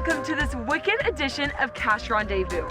welcome to this wicked edition of Cache Rendezvous.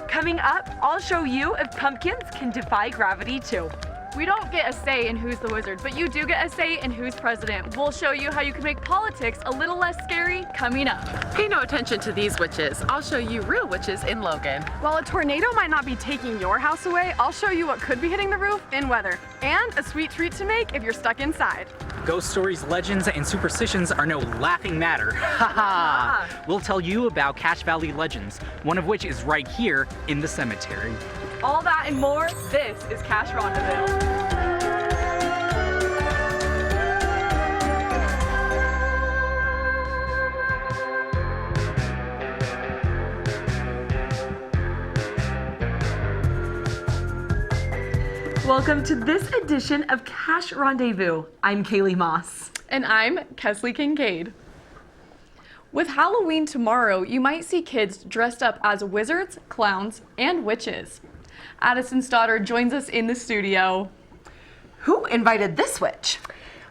Coming up, I'll show you if pumpkins can defy gravity too. We don't get a say in who's the wizard, but you do get a say in who's president. We'll show you how you can make politics a little less scary coming up. Pay no attention to these witches. I'll show you real witches in Logan. While a tornado might not be taking your house away, I'll show you what could be hitting the roof in weather. And a sweet treat to make if you're stuck inside. Ghost stories, legends, and superstitions are no laughing matter. Haha! We'll tell you about Cache Valley legends, one of which is right here in the cemetery. All that and more, this is Cache Rendezvous. Welcome to this edition of Cache Rendezvous. I'm Kaylee Moss. And I'm Kesley Kincaid. With Halloween tomorrow, you might see kids dressed up as wizards, clowns, and witches. Addison Stoddard joins us in the studio. Who invited this witch?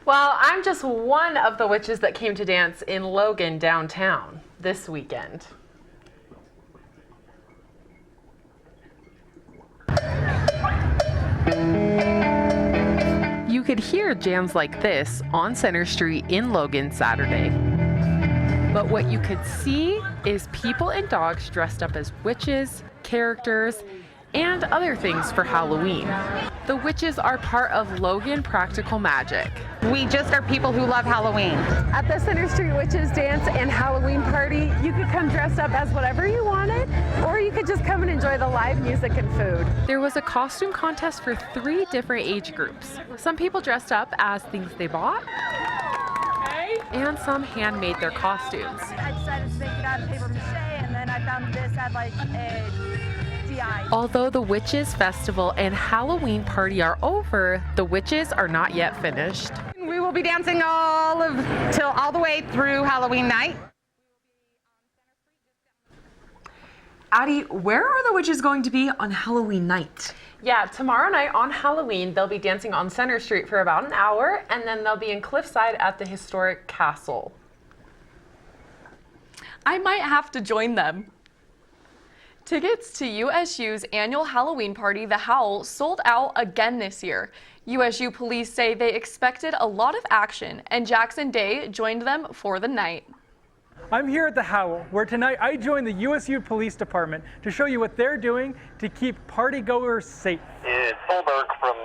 Well, I'm just one of the witches that came to dance in Logan downtown this weekend. You could hear jams like this on Center Street in Logan Saturday. But what you could see is people and dogs dressed up as witches, characters, and other things for Halloween. The witches are part of Logan Practical Magic. We just are people who love Halloween. At the Center Street Witches Dance and Halloween Party, you could come dressed up as whatever you wanted, or you could just come and enjoy the live music and food. There was a costume contest for 3 different age groups. Some people dressed up as things they bought, and some handmade their costumes. I decided to make it out of paper mache, and then I found this had like a DI. Although the Witches Festival and Halloween Party are over, the witches are not yet finished. We will be dancing till all the way through Halloween night. Addie, where are the witches going to be on Halloween night? Yeah, tomorrow night on Halloween, they'll be dancing on Center Street for about an hour, and then they'll be in Cliffside at the historic castle. I might have to join them. Tickets to USU's annual Halloween party, The Howl, sold out again this year. USU police say they expected a lot of action, and Jackson Day joined them for the night. I'm here at The Howl, where tonight I joined the USU Police Department to show you what they're doing to keep partygoers safe. Is Solberg from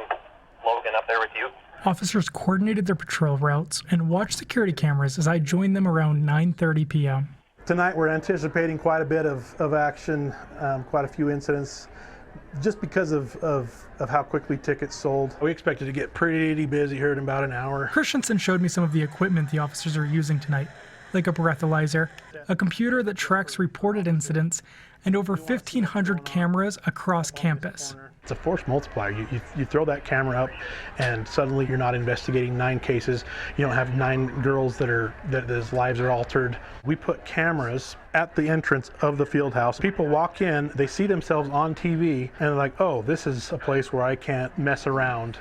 Logan up there with you? Officers coordinated their patrol routes and watched security cameras as I joined them around 9:30 p.m. Tonight we're anticipating quite a bit of action, quite a few incidents, just because of how quickly tickets sold. We expected to get pretty busy here in about an hour. Christensen showed me some of the equipment the officers are using tonight, like a breathalyzer, a computer that tracks reported incidents, and over 1,500 cameras across campus. It's a force multiplier. You throw that camera up and suddenly you're not investigating 9 cases. You don't have 9 girls whose lives are altered. We put cameras at the entrance of the field house. People walk in, they see themselves on TV, and they're like, oh, this is a place where I can't mess around.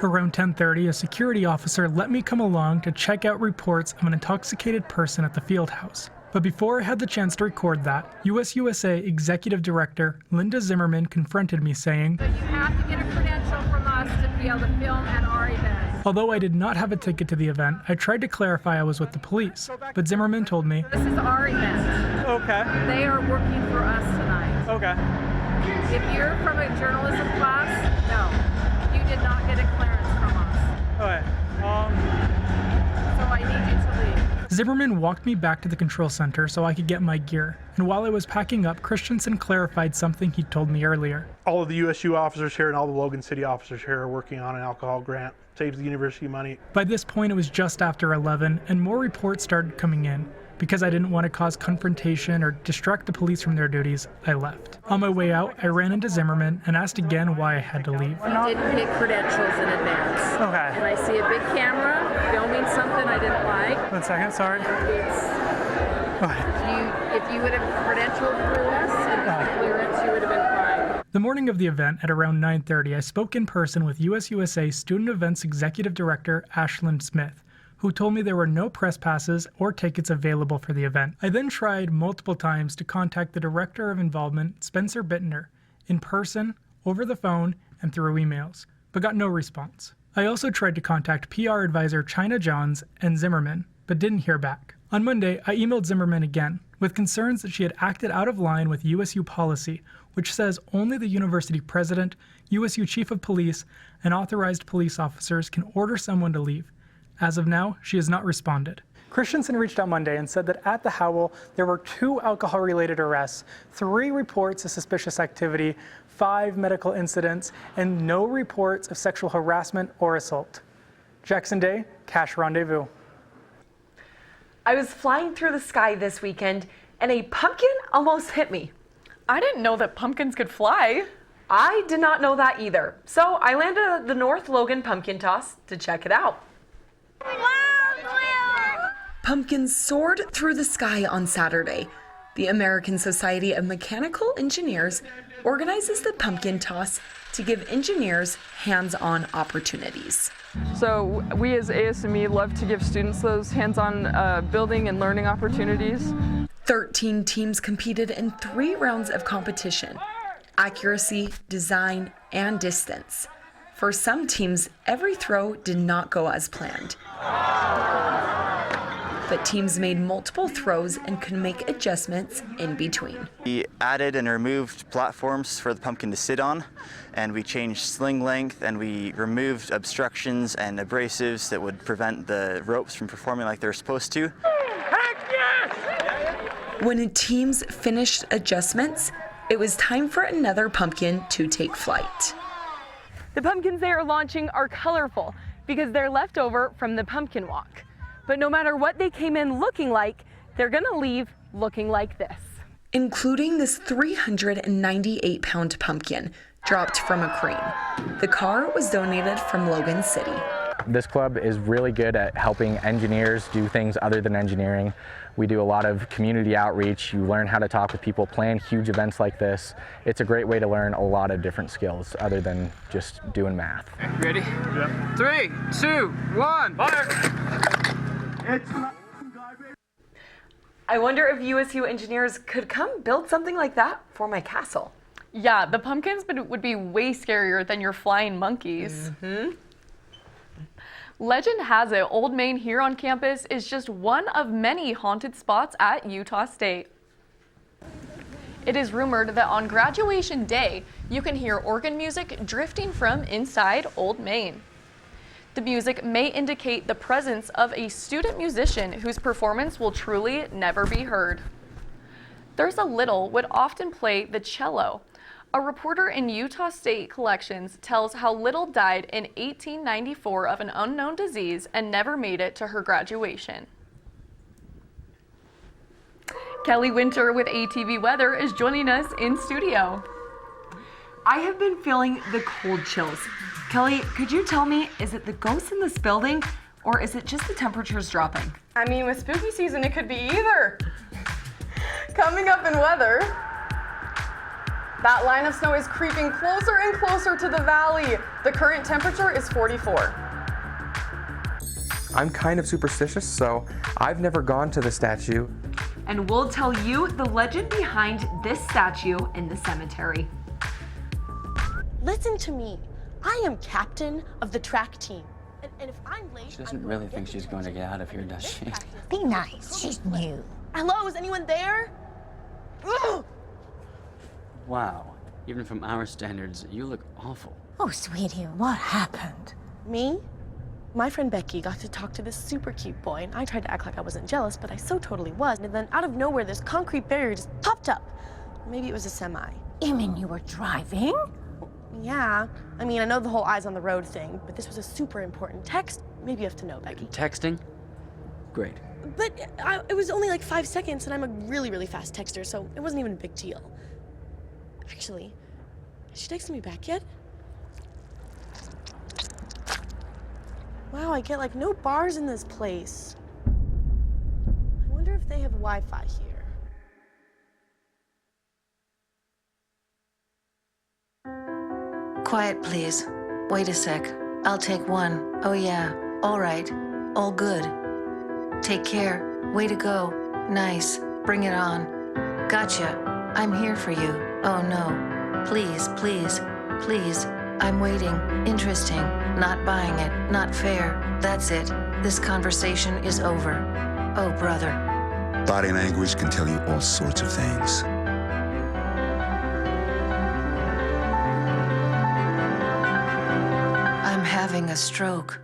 Around 10:30, a security officer let me come along to check out reports of an intoxicated person at the field house. But before I had the chance to record that, USUSA Executive Director Linda Zimmerman confronted me saying, But you have to get a credential from us to be able to film at our event. Although I did not have a ticket to the event, I tried to clarify I was with the police, but Zimmerman told me, This is our event. Okay. They are working for us tonight. Okay. If you're from a journalism class, no, you did not get a clearance from us. Okay. So I need you to leave. Zimmerman walked me back to the control center so I could get my gear, and while I was packing up, Christensen clarified something he'd told me earlier. All of the USU officers here and all the Logan City officers here are working on an alcohol grant. Saves the university money. By this point, it was just after 11, and more reports started coming in. Because I didn't want to cause confrontation or distract the police from their duties, I left. On my way out, I ran into Zimmerman and asked again why I had to leave. We didn't get credentials in advance. Okay. And I see a big camera filming something I didn't like. 1 second, sorry. If you would have credentialed through us and got clearance, you would have been fine. The morning of the event, at around 9:30, I spoke in person with USUSA Student Events Executive Director Ashland Smith, who told me there were no press passes or tickets available for the event. I then tried multiple times to contact the Director of Involvement, Spencer Bittner, in person, over the phone, and through emails, but got no response. I also tried to contact PR advisor China Johns and Zimmerman, but didn't hear back. On Monday, I emailed Zimmerman again, with concerns that she had acted out of line with USU policy, which says only the university president, USU chief of police, and authorized police officers can order someone to leave. As of now, she has not responded. Christensen reached out Monday and said that at the Howell, there were 2 alcohol-related arrests, 3 reports of suspicious activity, 5 medical incidents, and no reports of sexual harassment or assault. Jackson Day, Cache Rendezvous. I was flying through the sky this weekend and a pumpkin almost hit me. I didn't know that pumpkins could fly. I did not know that either. So I landed at the North Logan Pumpkin Toss to check it out. Pumpkins soared through the sky on Saturday. The American Society of Mechanical Engineers organizes the pumpkin toss to give engineers hands-on opportunities. So we as ASME love to give students those hands-on building and learning opportunities. 13 teams competed in 3 rounds of competition: accuracy, design, and distance. For some teams, every throw did not go as planned. But teams made multiple throws and could make adjustments in between. We added and removed platforms for the pumpkin to sit on, and we changed sling length, and we removed obstructions and abrasives that would prevent the ropes from performing like they're supposed to. When teams finished adjustments, it was time for another pumpkin to take flight. The pumpkins they are launching are colorful because they're left over from the pumpkin walk. But no matter what they came in looking like, they're gonna leave looking like this. Including this 398-pound pumpkin dropped from a crane. The car was donated from Logan City. This club is really good at helping engineers do things other than engineering. We do a lot of community outreach. You learn how to talk with people, plan huge events like this. It's a great way to learn a lot of different skills other than just doing math. Ready? Yep. 3, 2, 1, fire! I wonder if USU engineers could come build something like that for my castle. Yeah, the pumpkins would be way scarier than your flying monkeys. Legend has it, Old Main here on campus is just one of many haunted spots at Utah State. It is rumored that on graduation day, you can hear organ music drifting from inside Old Main. The music may indicate the presence of a student musician whose performance will truly never be heard. There's a Little would often play the cello. A reporter in Utah State Collections tells how Little died in 1894 of an unknown disease and never made it to her graduation. Kelly Winter with ATV Weather is joining us in studio. I have been feeling the cold chills. Kelly, could you tell me, is it the ghosts in this building or is it just the temperatures dropping? I mean, with spooky season, it could be either. Coming up in weather, that line of snow is creeping closer and closer to the valley. The current temperature is 44. I'm kind of superstitious, so I've never gone to the statue. And we'll tell you the legend behind this statue in the cemetery. Listen to me. I am captain of the track team. And if I'm late, she doesn't really think she's going to get out of here, does she? Be nice. She's new. Hello, is anyone there? Ugh! Wow. Even from our standards, you look awful. Oh, sweetie, what happened? Me? My friend Becky got to talk to this super cute boy, and I tried to act like I wasn't jealous, but I so totally was. And then out of nowhere, this concrete barrier just popped up. Maybe it was a semi. You mean you were driving? Yeah. I mean, I know the whole eyes on the road thing, but this was a super important text. Maybe you have to know, Becky. Texting? Great. But it was only like 5 seconds, and I'm a really, really fast texter, so it wasn't even a big deal. Actually, has she texted me back yet? Wow, I get like no bars in this place. I wonder if they have Wi-Fi here. Quiet, please. Wait a sec. I'll take one. Oh yeah. All right. All good. Take care. Way to go. Nice. Bring it on. Gotcha. I'm here for you. Oh no. Please, please, please. I'm waiting. Interesting. Not buying it. Not fair. That's it. This conversation is over. Oh, brother. Body language can tell you all sorts of things. I'm having a stroke.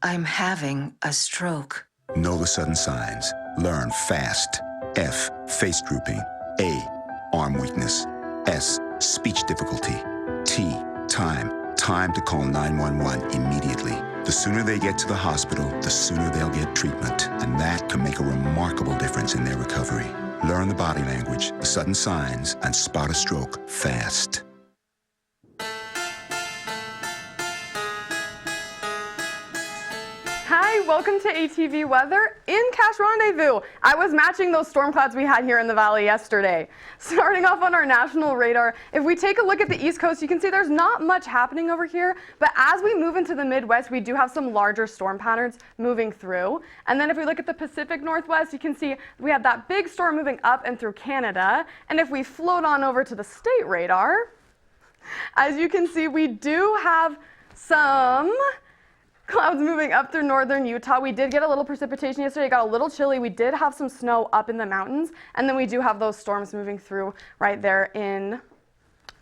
I'm having a stroke. Know the sudden signs. Learn fast. F, face drooping. A, arm weakness. S, speech difficulty. T, time. Time to call 911 immediately. The sooner they get to the hospital, the sooner they'll get treatment. And that can make a remarkable difference in their recovery. Learn the body language, the sudden signs, and spot a stroke fast. Hi, welcome to ATV Weather in Cache Rendezvous. I was matching those storm clouds we had here in the valley yesterday. Starting off on our national radar, if we take a look at the East Coast, you can see there's not much happening over here, but as we move into the Midwest, we do have some larger storm patterns moving through. And then if we look at the Pacific Northwest, you can see we have that big storm moving up and through Canada. And if we float on over to the state radar, as you can see, we do have some clouds moving up through northern Utah. We did get a little precipitation yesterday. It got a little chilly. We did have some snow up in the mountains. And then we do have those storms moving through right there in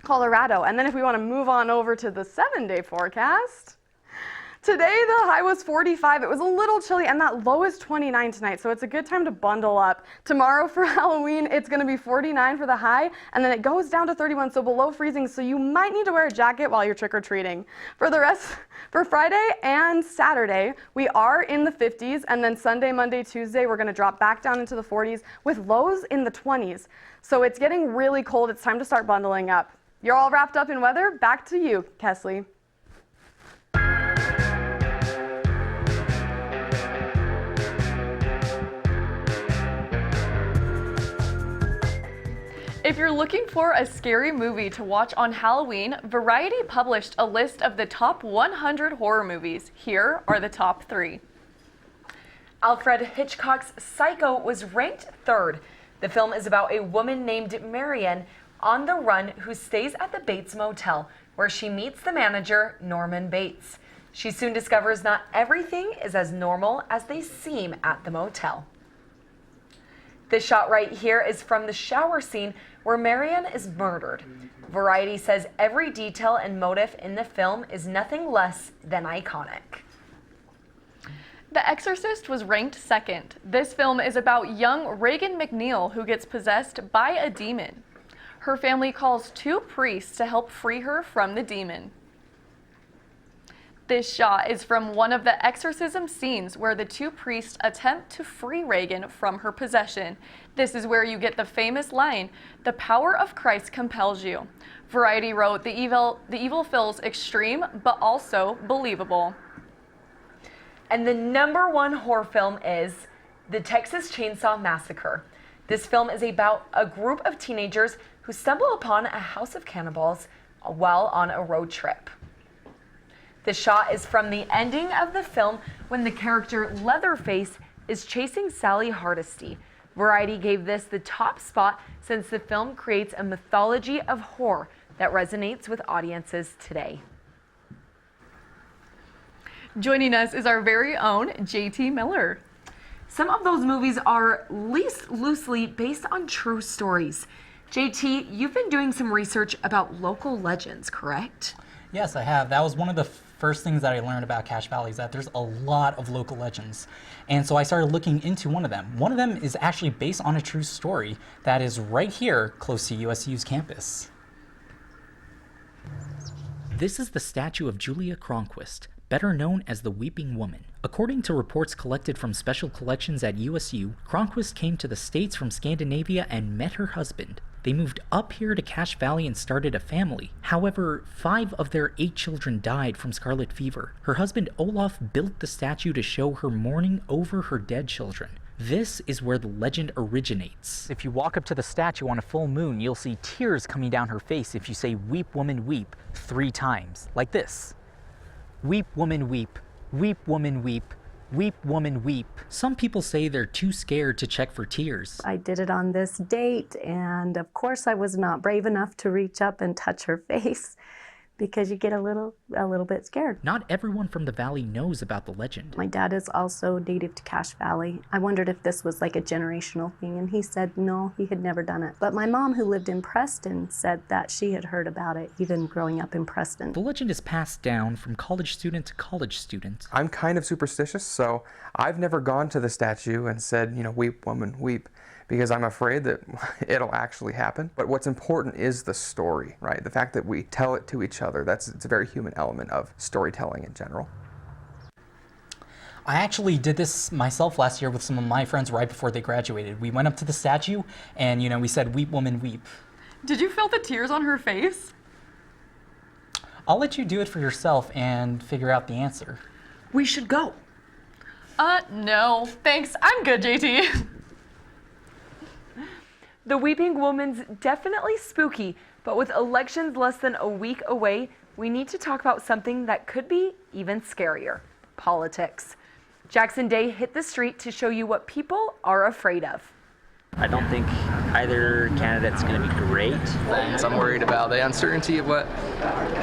Colorado. And then if we want to move on over to the 7-day forecast, today the high was 45. It was a little chilly, and that low is 29 tonight, so it's a good time to bundle up. Tomorrow for Halloween, it's going to be 49 for the high, and then it goes down to 31, so below freezing, so you might need to wear a jacket while you're trick-or-treating. For the rest, for Friday and Saturday, we are in the 50s, and then Sunday, Monday, Tuesday, we're going to drop back down into the 40s with lows in the 20s. So it's getting really cold. It's time to start bundling up. You're all wrapped up in weather. Back to you, Kesley. If you're looking for a scary movie to watch on Halloween, Variety published a list of the top 100 horror movies. Here are the top 3. Alfred Hitchcock's Psycho was ranked 3rd. The film is about a woman named Marion on the run who stays at the Bates Motel, where she meets the manager, Norman Bates. She soon discovers not everything is as normal as they seem at the motel. This shot right here is from the shower scene where Marion is murdered. Variety says every detail and motive in the film is nothing less than iconic. The Exorcist was ranked 2nd. This film is about young Reagan McNeil who gets possessed by a demon. Her family calls 2 priests to help free her from the demon. This shot is from one of the exorcism scenes where the 2 priests attempt to free Reagan from her possession. This is where you get the famous line, "The power of Christ compels you." Variety wrote, the evil feels extreme, but also believable. And the #1 horror film is The Texas Chainsaw Massacre. This film is about a group of teenagers who stumble upon a house of cannibals while on a road trip. The shot is from the ending of the film when the character Leatherface is chasing Sally Hardesty. Variety gave this the top spot since the film creates a mythology of horror that resonates with audiences today. Joining us is our very own JT Miller. Some of those movies are least loosely based on true stories. JT, you've been doing some research about local legends, correct? Yes, I have. That was one of the first things that I learned about Cache Valley, is that there's a lot of local legends. And so I started looking into one of them. One of them is actually based on a true story that is right here close to USU's campus. This is the statue of Julia Cronquist, better known as the Weeping Woman. According to reports collected from special collections at USU, Cronquist came to the States from Scandinavia and met her husband. They moved up here to Cache Valley and started a family. However, 5 of their 8 children died from scarlet fever. Her husband Olaf built the statue to show her mourning over her dead children. This is where the legend originates. If you walk up to the statue on a full moon, you'll see tears coming down her face if you say, "Weep, woman, weep," 3 times, like this. Weep, woman, weep. Weep, woman, weep. Weep, woman, weep. Some people say they're too scared to check for tears. I did it on this date, and of course I was not brave enough to reach up and touch her face because you get a little bit scared. Not everyone from the valley knows about the legend. My dad is also native to Cache Valley. I wondered if this was like a generational thing, and he said no, he had never done it. But my mom, who lived in Preston, said that she had heard about it even growing up in Preston. The legend is passed down from college student to college student. I'm kind of superstitious, so I've never gone to the statue and said, weep, woman, weep, because I'm afraid that it'll actually happen. But what's important is the story, right? The fact that we tell it to each other, it's a very human element of storytelling in general. I actually did this myself last year with some of my friends right before they graduated. We went up to the statue and, we said, weep, woman, weep. Did you feel the tears on her face? I'll let you do it for yourself and figure out the answer. We should go. No. Thanks. I'm good, JT. The Weeping Woman's definitely spooky, but with elections less than a week away, we need to talk about something that could be even scarier: politics. Jackson Day hit the street to show you what people are afraid of. I don't think either candidate's going to be great. I'm worried about the uncertainty of what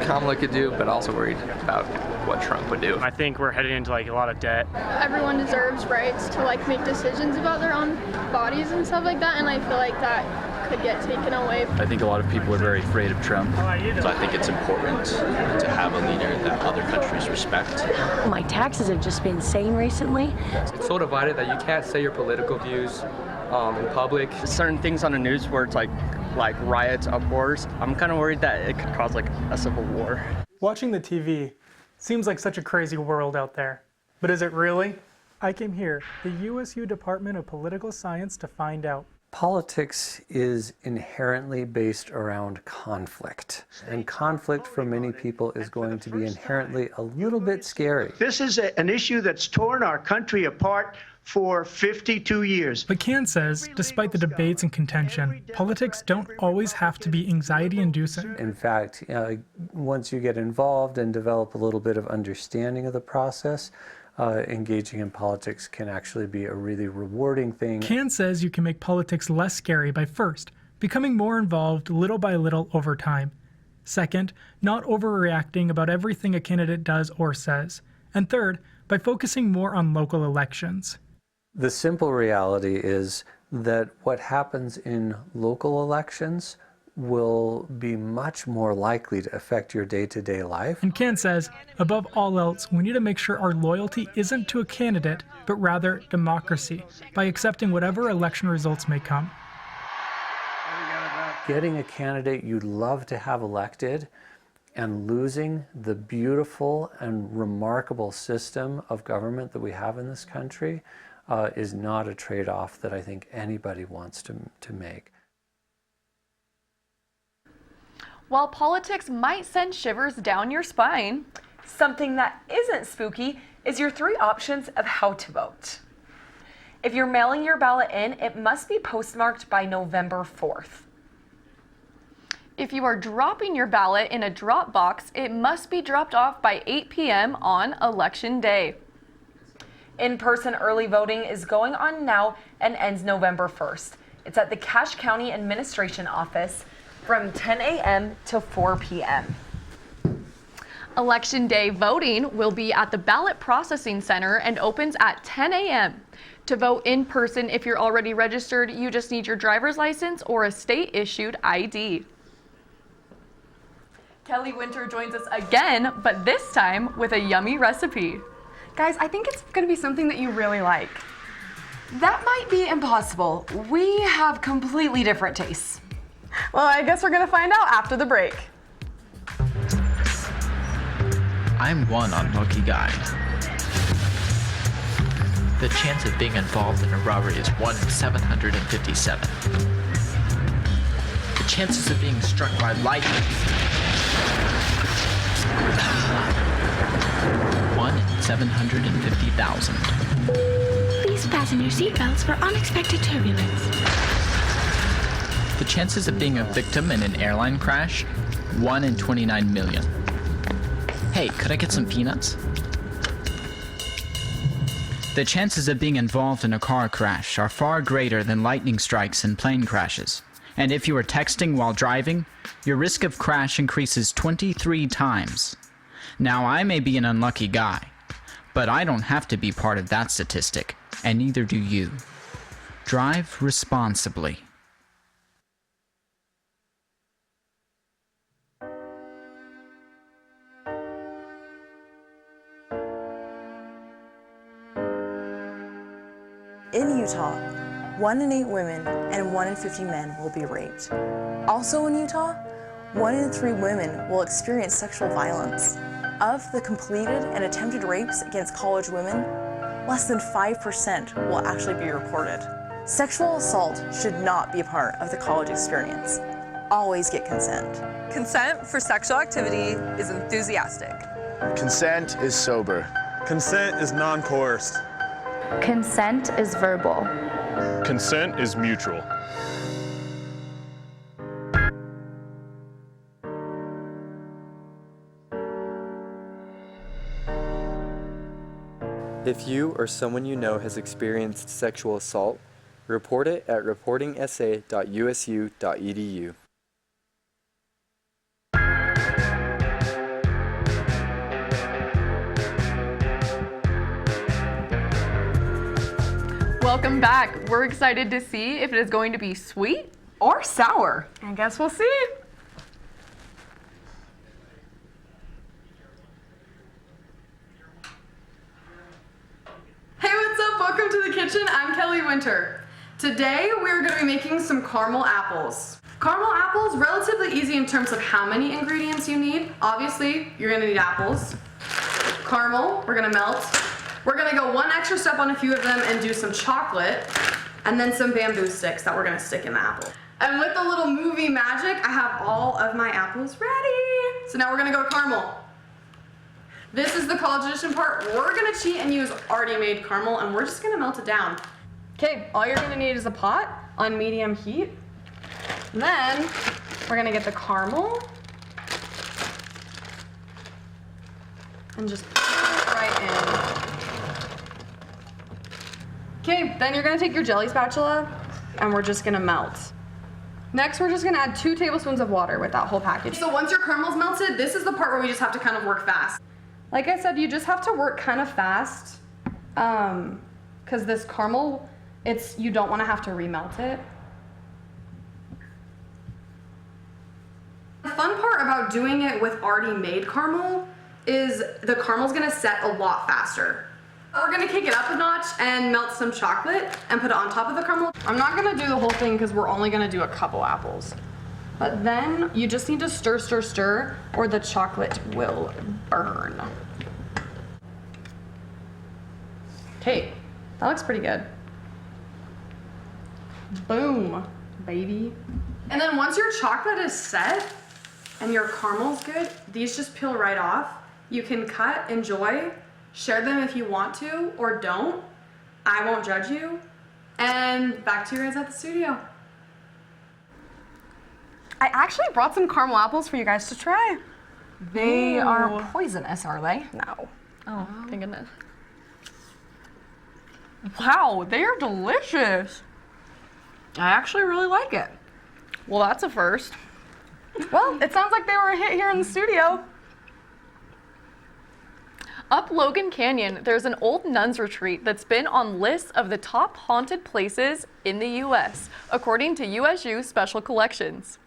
Kamala could do, but also worried about what Trump would do. I think we're headed into a lot of debt. Everyone deserves rights to make decisions about their own bodies and stuff like that, and I feel like that could get taken away. I think a lot of people are very afraid of Trump. So I think it's important to have a leader that other countries respect. My taxes have just been insane recently. It's so divided that you can't say your political views in public. Certain things on the news where it's like riots, uproars. I'm kind of worried that it could cause a civil war. Watching the TV seems like such a crazy world out there. But is it really? I came here, the USU Department of Political Science, to find out. Politics is inherently based around conflict. And conflict for many people is going to be inherently a little bit scary. This is an issue that's torn our country apart for 52 years. But Can says, despite the debates and contention, politics don't always have to be anxiety-inducing. In fact, once you get involved and develop a little bit of understanding of the process, engaging in politics can actually be a really rewarding thing. Can says you can make politics less scary by first, becoming more involved little by little over time. Second, not overreacting about everything a candidate does or says. And third, by focusing more on local elections. The simple reality is that what happens in local elections will be much more likely to affect your day-to-day life. And Can says, above all else, we need to make sure our loyalty isn't to a candidate, but rather democracy, by accepting whatever election results may come. Getting a candidate you'd love to have elected and losing the beautiful and remarkable system of government that we have in this country is not a trade-off that I think anybody wants to make. While politics might send shivers down your spine, something that isn't spooky is your 3 options of how to vote. If you're mailing your ballot in, it must be postmarked by November 4th. If you are dropping your ballot in a drop box, it must be dropped off by 8 p.m. on Election Day. In-person early voting is going on now and ends November 1st. It's at the Cache County Administration Office from 10 a.m. to 4 p.m. Election Day voting will be at the Ballot Processing Center and opens at 10 a.m. To vote in person, if you're already registered, you just need your driver's license or a state-issued ID. Kelly Winter joins us again, but this time with a yummy recipe. Guys, I think it's going to be something that you really like. That might be impossible. We have completely different tastes. Well, I guess we're going to find out after the break. I'm 1 on Lucky Guide. The chance of being involved in a robbery is 1 in 757. The chances of being struck by lightning. 1 in 750,000. Please fasten your seatbelts for unexpected turbulence. The chances of being a victim in an airline crash? 1 in 29 million. Hey, could I get some peanuts? The chances of being involved in a car crash are far greater than lightning strikes and plane crashes. And if you are texting while driving, your risk of crash increases 23 times. Now, I may be an unlucky guy, but I don't have to be part of that statistic, and neither do you. Drive responsibly. In Utah, 1 in 8 women and 1 in 50 men will be raped. Also in Utah, 1 in 3 women will experience sexual violence. Of the completed and attempted rapes against college women, less than 5% will actually be reported. Sexual assault should not be a part of the college experience. Always get consent. Consent for sexual activity is enthusiastic. Consent is sober. Consent is non-coerced. Consent is verbal. Consent is mutual. If you or someone you know has experienced sexual assault, report it at reportingsa.usu.edu. Welcome back. We're excited to see if it is going to be sweet or sour. I guess we'll see. Hey, what's up? Welcome to the kitchen. I'm Kelly Winter. Today we're going to be making some caramel apples. Caramel apples, relatively easy in terms of how many ingredients you need. Obviously, you're going to need apples. Caramel, we're going to melt. We're going to go one extra step on a few of them and do some chocolate, and then some bamboo sticks that we're going to stick in the apple. And with the little movie magic, I have all of my apples ready. So now we're going to go to caramel. This is the college edition part. We're going to cheat and use already made caramel, and we're just going to melt it down. Okay, all you're going to need is a pot on medium heat. Then we're going to get the caramel and just put it right in. Okay, then you're gonna take your jelly spatula and we're just gonna melt. Next, we're just gonna add 2 tablespoons of water with that whole package. So once your caramel's melted, this is the part where we just have to kind of work fast. Like I said, you just have to work kind of fast because this caramel, you don't wanna have to remelt it. The fun part about doing it with already made caramel is the caramel's gonna set a lot faster. We're gonna kick it up a notch and melt some chocolate and put it on top of the caramel. I'm not gonna do the whole thing because we're only gonna do a couple apples. But then you just need to stir, stir, stir, or the chocolate will burn. Okay, that looks pretty good. Boom, baby. And then once your chocolate is set and your caramel's good, these just peel right off. You can cut, enjoy, share them if you want to or don't. I won't judge you. And back to you guys at the studio. I actually brought some caramel apples for you guys to try. They aren't poisonous, are they? No. Oh, thank goodness. Wow, they are delicious. I actually really like it. Well, that's a first. Well, it sounds like they were a hit here in the studio. Up Logan Canyon, there's an old nuns retreat that's been on lists of the top haunted places in the U.S., according to USU Special Collections.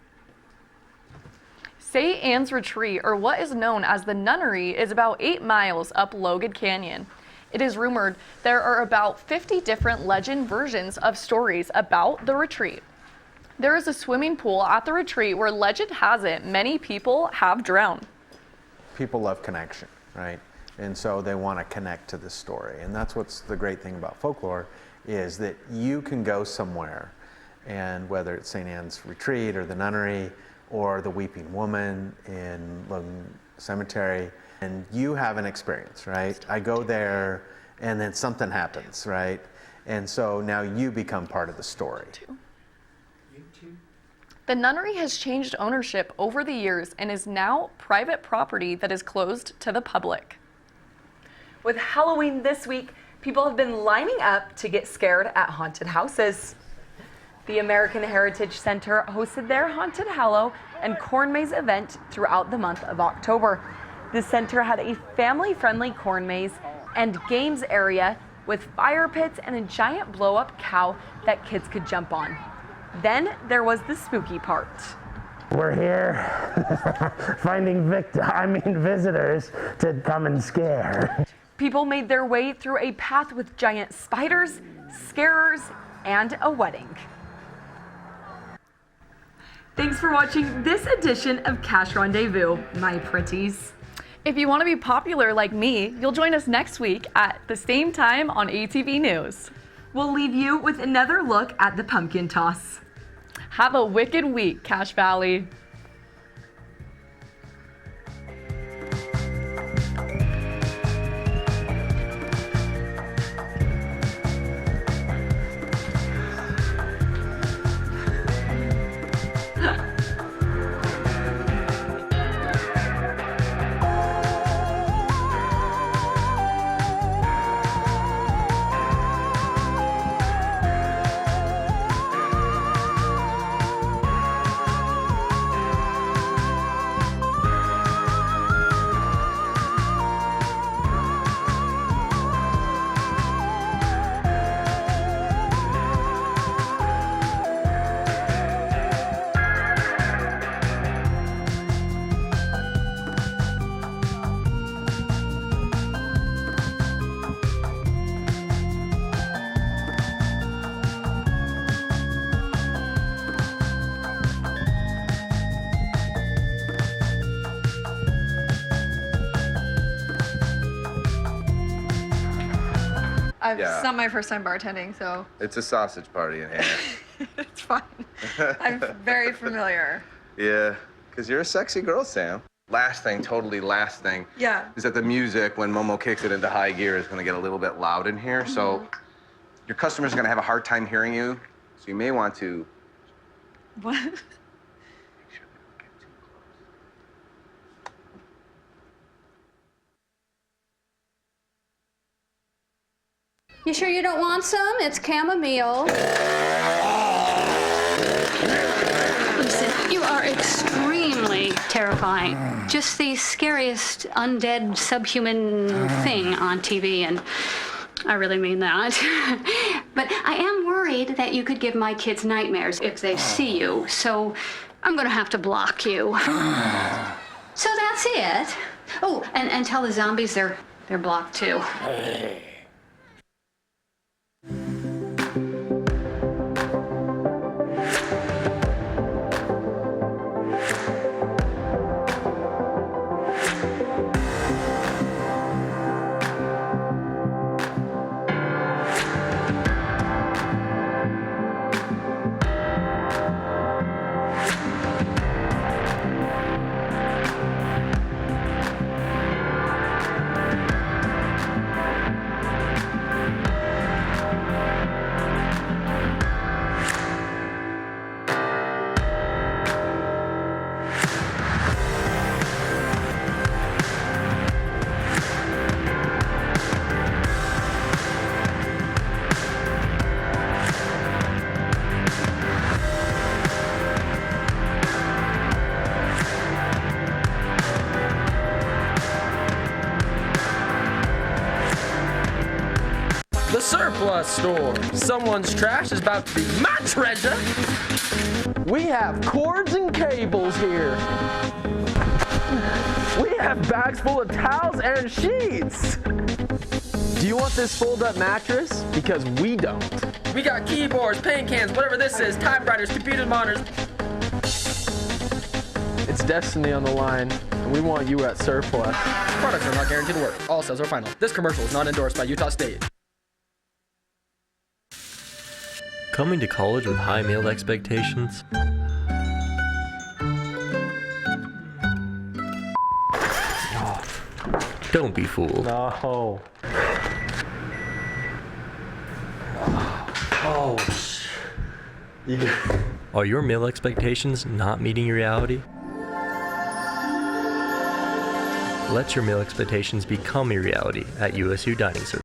St. Anne's Retreat, or what is known as the Nunnery, is about 8 miles up Logan Canyon. It is rumored there are about 50 different legend versions of stories about the retreat. There is a swimming pool at the retreat where legend has it many people have drowned. People love connection, right? And so they want to connect to the story. And that's what's the great thing about folklore, is that you can go somewhere, and whether it's St. Anne's Retreat or the Nunnery or the Weeping Woman in Logan Cemetery, and you have an experience, right? I go there and then something happens, right? And so now you become part of the story. The Nunnery has changed ownership over the years and is now private property that is closed to the public. With Halloween this week, People have been lining up to get scared at haunted houses. The American Heritage Center hosted their Haunted Hallow and Corn Maze event throughout the month of October. The center had a family-friendly corn maze and games area with fire pits and a giant blow-up cow that kids could jump on. Then there was the spooky part. We're here finding visitors to come and scare. People made their way through a path with giant spiders, scarers, and a wedding. Thanks for watching this edition of Cache Rendezvous, my pretties. If you want to be popular like me, you'll join us next week at the same time on ATV News. We'll leave you with another look at the pumpkin toss. Have a wicked week, Cache Valley. It's not my first time bartending, so. It's a sausage party in here. It's fine. I'm very familiar. Yeah, because you're a sexy girl, Sam. Last thing, Yeah. is that the music, when Momo kicks it into high gear, is going to get a little bit loud in here. So your customers are going to have a hard time hearing you. So you may want to. What? You sure you don't want some? It's chamomile. Listen, you are extremely terrifying. Just the scariest undead subhuman thing on TV, and I really mean that. But I am worried that you could give my kids nightmares if they see you, so I'm gonna have to block you. So that's it. Oh, and tell the zombies they're blocked too. The surplus store. Someone's trash is about to be my treasure. We have cords and cables here. We have bags full of towels and sheets. Do you want this fold-up mattress? Because we don't. We got keyboards, paint cans, whatever this is, typewriters, computer monitors. It's destiny on the line, and we want you at surplus. Products are not guaranteed to work. All sales are final. This commercial is not endorsed by Utah State. Coming to college with high male expectations? Don't be fooled. No. Oh. Are your male expectations not meeting reality? Let your male expectations become a reality at USU Dining Service.